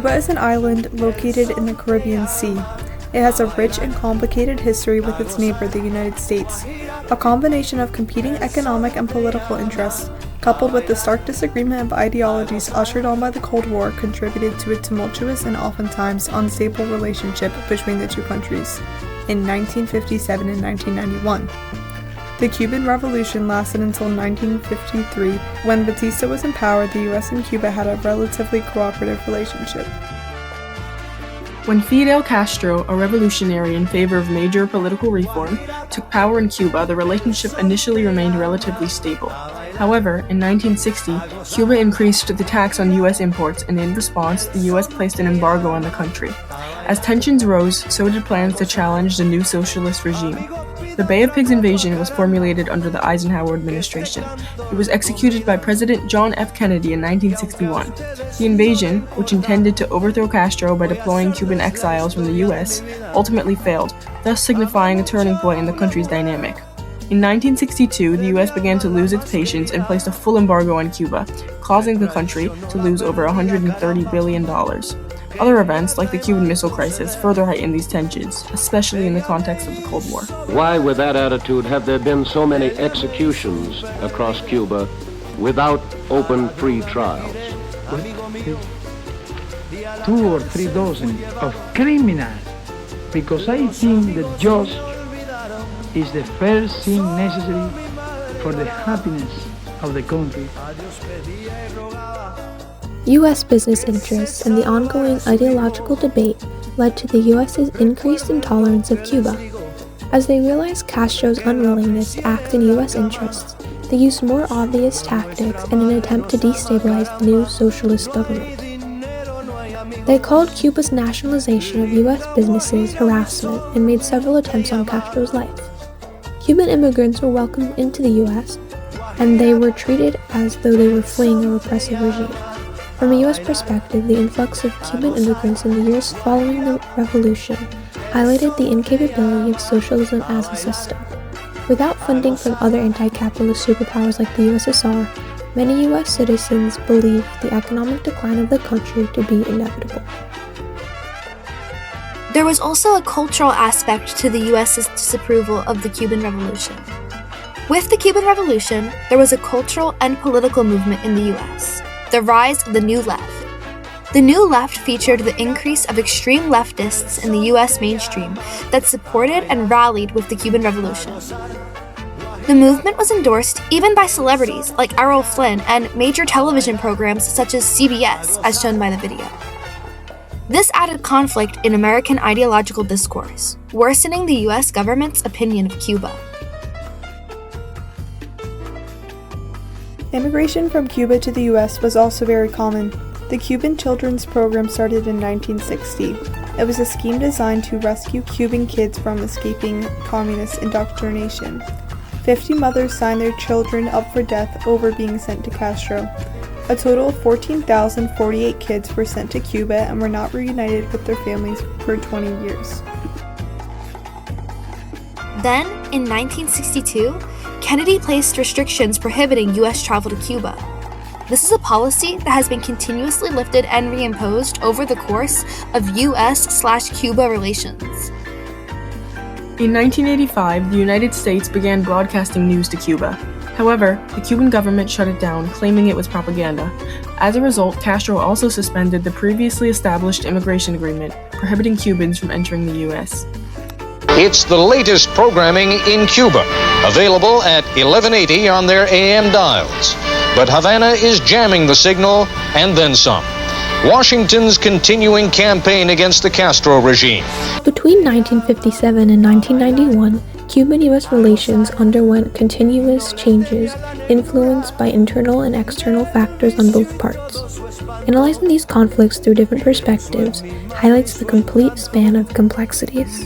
Cuba is an island located in the Caribbean Sea. It has a rich and complicated history with its neighbor, the United States. A combination of competing economic and political interests, coupled with the stark disagreement of ideologies ushered on by the Cold War, contributed to a tumultuous and oftentimes unstable relationship between the two countries in 1957 and 1991. The Cuban Revolution lasted until 1953, when Batista was in power. The US and Cuba had a relatively cooperative relationship. When Fidel Castro, a revolutionary in favor of major political reform, took power in Cuba, the relationship initially remained relatively stable. However, in 1960, Cuba increased the tax on U.S. imports, and in response, the U.S. placed an embargo on the country. As tensions rose, so did plans to challenge the new socialist regime. The Bay of Pigs invasion was formulated under the Eisenhower administration. It was executed by President John F. Kennedy in 1961. The invasion, which intended to overthrow Castro by deploying Cuban exiles from the U.S., ultimately failed, thus signifying a turning point in the country's dynamic. In 1962, the U.S. began to lose its patience and placed a full embargo on Cuba, causing the country to lose over $130 billion. Other events, like the Cuban Missile Crisis, further heightened these tensions, especially in the context of the Cold War. Why, with that attitude, have there been so many executions across Cuba without open, free trials? 2 or 3 dozen of criminals, because I think the judge is the first thing necessary for the happiness of the country. U.S. business interests and the ongoing ideological debate led to the U.S.'s increased intolerance of Cuba. As they realized Castro's unwillingness to act in U.S. interests, they used more obvious tactics in an attempt to destabilize the new socialist government. They called Cuba's nationalization of U.S. businesses harassment and made several attempts on Castro's life. Cuban immigrants were welcomed into the U.S., and they were treated as though they were fleeing a repressive regime. From a U.S. perspective, the influx of Cuban immigrants in the years following the revolution highlighted the incapability of socialism as a system. Without funding from other anti-capitalist superpowers like the USSR, many U.S. citizens believed the economic decline of the country to be inevitable. There was also a cultural aspect to the U.S.'s disapproval of the Cuban Revolution. With the Cuban Revolution, there was a cultural and political movement in the U.S., the rise of the New Left. The New Left featured the increase of extreme leftists in the U.S. mainstream that supported and rallied with the Cuban Revolution. The movement was endorsed even by celebrities like Errol Flynn and major television programs such as CBS, as shown by the video. This added conflict in American ideological discourse, worsening the U.S. government's opinion of Cuba. Immigration from Cuba to the U.S. was also very common. The Cuban Children's Program started in 1960. It was a scheme designed to rescue Cuban kids from escaping communist indoctrination. 50 mothers signed their children up for death over being sent to Castro. A total of 14,048 kids were sent to Cuba and were not reunited with their families for 20 years. Then, in 1962, Kennedy placed restrictions prohibiting U.S. travel to Cuba. This is a policy that has been continuously lifted and reimposed over the course of U.S./Cuba relations. In 1985, the United States began broadcasting news to Cuba. However, the Cuban government shut it down, claiming it was propaganda. As a result, Castro also suspended the previously established immigration agreement, prohibiting Cubans from entering the U.S. It's the latest programming in Cuba, available at 1180 on their AM dials. But Havana is jamming the signal and then some. Washington's continuing campaign against the Castro regime. Between 1957 and 1991, Cuban-U.S. relations underwent continuous changes influenced by internal and external factors on both parts. Analyzing these conflicts through different perspectives highlights the complete span of complexities.